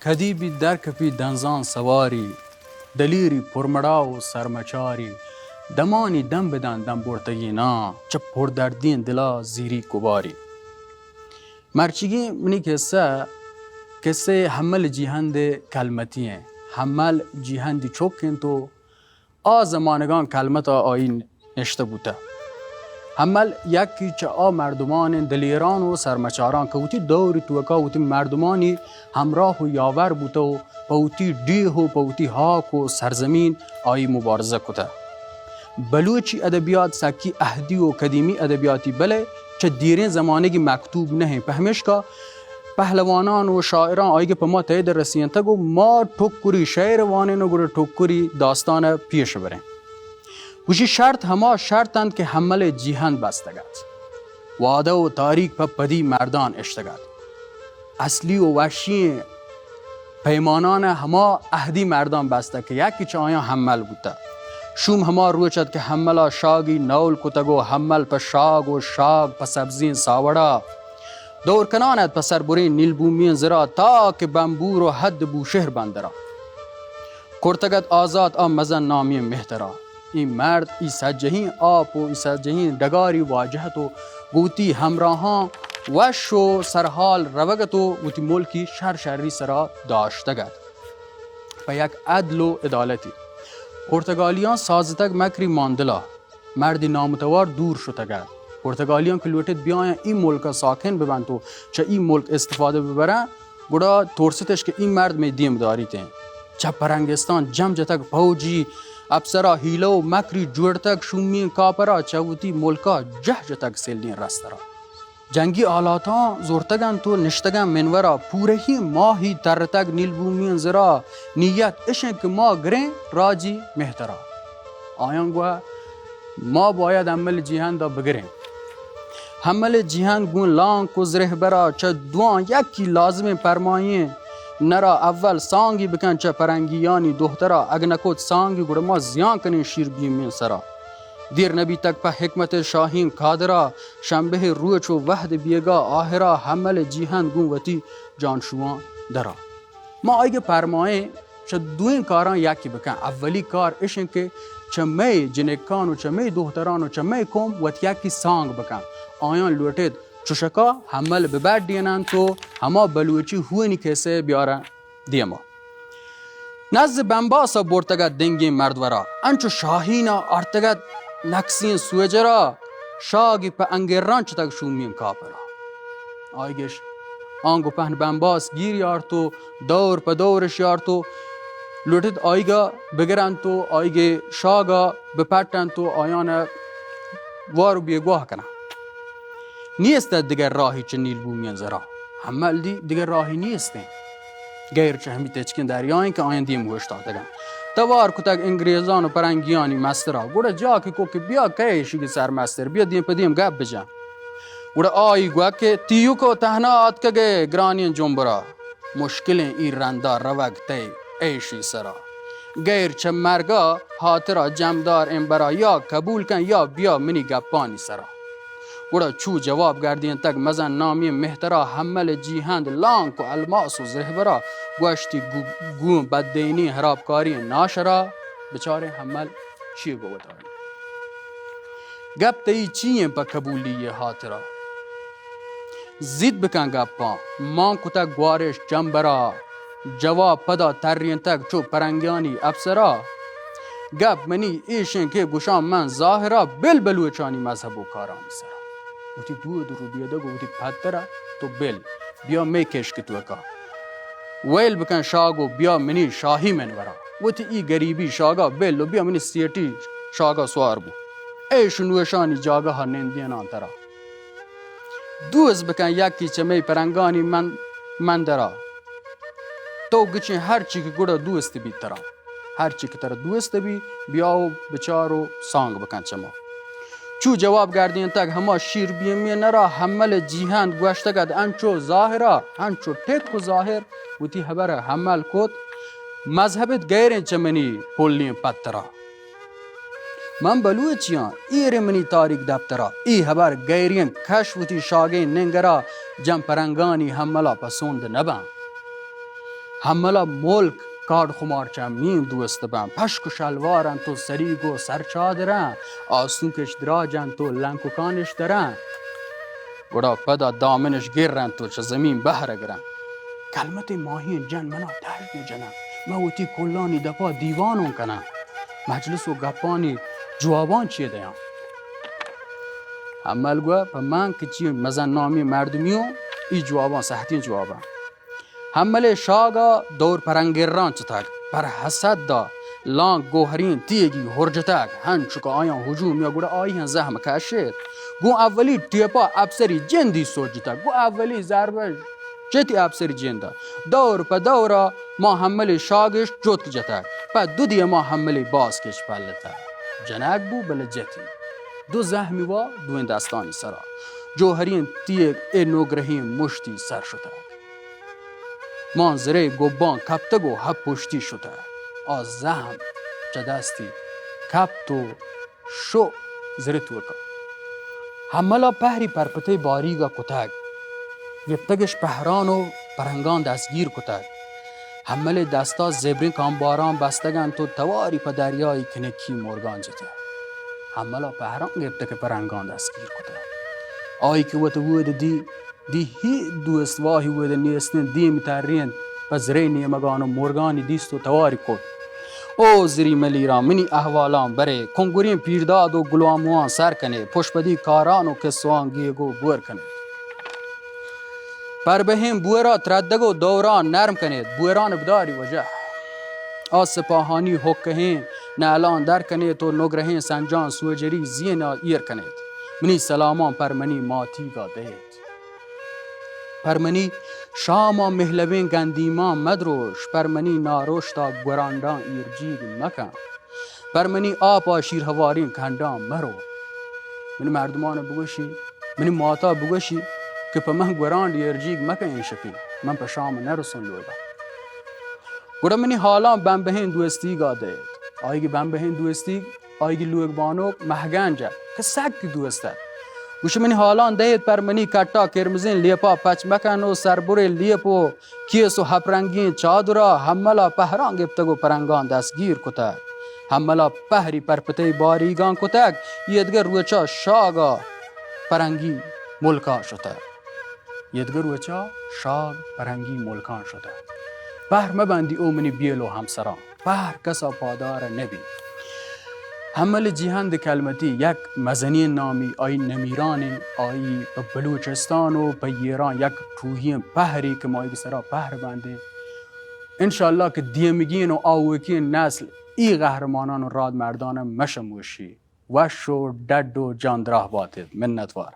کدیبی درکپی دنزان سواری دلیری پرمڑا و سرمچاری دمانی دم بدن دم برتگینا چه پردردین دلا زیری کباری مرچگی منی قصه حمل جیهند کلمتی ہیں حمل جیهندی چوکن تو زمانگان کلمتا آین نشته بوده حمل یکی چه مردمان دلیران و سرمچاران که وتی دوری توکا وتی مردمانی همراه و یاور بوده و پوتی دیه و پوتی هاک و سرزمین آی مبارزه کده بلوچی ادبیات سکی اهدی و قدیمی ادبیاتی بله چه دیرین زمانگی مکتوب نه پهمش که پهلوانان و شاعران آیگه پا ما تایید رسیان تگو ما ٹھوکری شعر وانین و گره ٹھوکری داستان پیش برین وشی شرط هما شرطند که حمل جیهند بستگد واده و تاریک پا پدی مردان اشتگد اصلی و وحشی پیمانان هما اهدی مردان بسته که یکی چه آیا حمل بوده شوم هما روچد که حملا شاگی نول کتگو حمل پا شاگ و شاگ پا سبزین ساوڑا دور کناند پا سربرین نیل بومین زرا تا که بمبور و حد بوشهر بندرا کرتگد آزاد مزن نامی مهترا این مرد ای سجهین آپ و ای سجهین دگاری واجهت و گوتی همراهان وش و سرحال روگت و گوتی ملکی شری سرا داشتگد پا یک عدل و عدالتی پرتگالیان سازتگ مکری ماندلا مردی نامتوار دور شدگد پرتگالیان که لوٹید بیاین این ملک ساکن ببند تو چه این ملک استفاده ببرن گوڑا ترستش که این مرد می دیم داری تین چه پرنگستان جم جتک پوجی افسرا هیله و مکری جوڑتک شومین کاپرا چوتی ملکا جه جتک سیلین رسترا جنگی آلاتان زورتگن تو نشتگن منورا پورهی ماهی ترتگ نیل بومین زرا نیت اشن که ما گرین راجی مهترا آیان گوه ما باید عمل جیهند دا بگرین حمل جیهند گون لانک و زره برا چه دوان یکی لازم پرمایین نرا اول سانگی بکن چه پرنگیانی دخترا اگنکوت سانگی گوڑا ما زیان کنین شیر بیمین سرا دیر نبی تک پا حکمت شاهین کادرا شنبه روچ و وحد بیگا آهرا حمل جیهند گون وتی جانشوان درا ما آیگه پرمایه چه دوین کاران یکی بکن اولی کار اشن که چه می جنکان و چه می دختران و چه می کم وتی یکی سانگ بکن آیان لوٹید چوشکا حمل ببرد دینن تو هما بلوچی هونی کسه بیارن دیما نزد بمباسا برتگد دنگی مردورا انچو شاهینا ارتگد نکسین سوجرا شاگی پا انگران چتک شومین کاپرا آیگش آنگو پهن بمباس گیر یارتو دور پا دورش یارتو لوٹید آیگا بگرن تو آیگه شاگا بپتن تو آیان وارو بیگواه کنن نیست دیگر راهی چه نیل بومین زرا حمل دیگر راهی نیستن غیر چه همی تچکن دریاین که آین دیم گوشت دادگن توار کتک انگریزان و پرنگیانی مسترا گوڑا جا که کوکی بیا کهشی که سر مستر بیا دیم پا دیم گب بجن گوڑا آئی گوه که تیو کو تهنا آد که گرانین جنبرا مشکلین ای رندار روگ تی ایشی سرا غیر چه مرگا حاطرا جمدار امبرا یا قبول کن یا بیا منی گپانی سرا گوڑا چو جواب گردین تک مزن نامی مهترا حمل جیهند لانک و الماس و زهبرا گوشتی گون بددینی حرابکاری ناشرا بچاره حمل چی گوت آئی گپ تایی چیئن پا قبولی حاطرا زید بکن گپا مان کتک گوارش جنبرا جواب پدا ترین تک چو پرنگیانی افسرا گپ منی ایشن که گوشان من ظاهرا بل بلوچانی مذهب و کارانی سرا وتی دو رو بیاده گو وتی پترا تو بل بیا می کش که توکا ویل بکن شاگو بیا منی شاهی منورا وتی ای گریبی شاگا بل و بیا منی سیتی شاگا سوار بو ایشنوشانی جاگا ها نندین آنترا دوز بکن یکی چه می پرنگانی من درا تو گچین هر چی که گوڑا دوست بی ترا هر چی که ترا دوست بی بیاو بچارو سانگ بکن چما چو جواب گردین تک هما شیر بیمی نرا حمل جیهند گوشتگد انچو ظاهرا انچو ٹک و ظاهر وتی حبر حمل کد مذهبت غیرین چمنی پولنی پترا من بلوچیان ایر منی تاریک دفترا ای حبر غیرین کشوتی شاگین ننگرا جم پرنگانی حملا پسوند نبن هملا ملک کار خمار چمین دوست بم پشک و شلوارن تو سریگ و سرچادرن آسون کش دراجن تو لنک و کانش درن گوڑا پدا دامنش گرن تو چه زمین بهره گرن کلمت ماهی جن منا تشت جنن موتی کلانی دپا دیوانون کنن مجلس و گپانی جوابان چیه دیان همال گوه پا من که چی مزن نامی مردمیو ای جوابان صحتین جوابان همال شاگا دور پرنگران چتاک پر حسد دا لانگ گوهرین تیگی هرجتاک هنچو که آیان هجوم یا گوڑا آیان زحمه کشید گو اولی تیپا ابسری جندی سوجتاک گو اولی ضربه جتی ابسری جندا دور پا دورا ما همال شاگش جوت جتاک پا دو دی ما همال باز کش پلتا جناک بو بل جتی دو زحمی و دو این دستانی سرا جوهرین تیگ ای نوگرهین مشتی سر شده منظره گوبان کپتگو هب پشتی شده از زحم چه دستی کپتو شو زره توکا هملا پهری پرپته باریگا کتگ گپتگش پهران و پرنگان دستگیر کتگ همل دستا زبرین کامباران بستگن تو تواری پا دریای کنکی مرگان جته هملا پهران گپتگ پرنگان دستگیر کتگ آی که وقت بود دی هی دوست واهی بود نیستن دی میترین پس ری نیمگان و مرگانی دیست و تواری کن او زری ملیران منی احوالان بره کنگورین پیرداد و گلواموان سر کنه پشپدی کاران و کسوان گیگو بور کنه پر بهم بورا تردگو دوران نرم کنید بوران بداری وجه آس سپاهانی حکهین نالان در کنید و نگرهین سنجان سوجری زینا ایر کنید منی سلامان پرمنی ماتیگا دهید پرمنی شاما مهلبین گندیمان مدروش پرمنی ناروشتا گراندان ایرجیگ مکن پرمنی آپا شیرهوارین کندان مرو منی مردمان بگوشی منی ماتا بگوشی که پا من گراند ایرجیگ مکن این شکی من پا شام نرسون لودا گوڑا منی حالان بمبهین دوستیگا دهید آیگی بمبهین دوستیگ آیگی لوگ بانوک محگنجه که سک دوسته گوش منی حالان دهید پر منی کٹا کرمزین لیپا پچ مکن و سربور لیپو کیس و هپرنگین چادرا هملا پهران گپتگو پرنگان دستگیر کتک هملا پهری پرپته باریگان کتک یدگر روچا شاگا پرنگی ملکان شده یدگر روچا شاگ پرنگی ملکان شده پهر مبندی او منی بیلو همسران پهر کسا پادار نبی همل جهان کلمتی یک مزنی نامی آی نمیران آی بلوچستان و ایران یک روحی پهری که مایی سرا پهر بنده انشالله که دیمگین و آوکین نسل ای قهرمانان و راد مردان مشموشی وش و دد و جاندراه باتید منتوار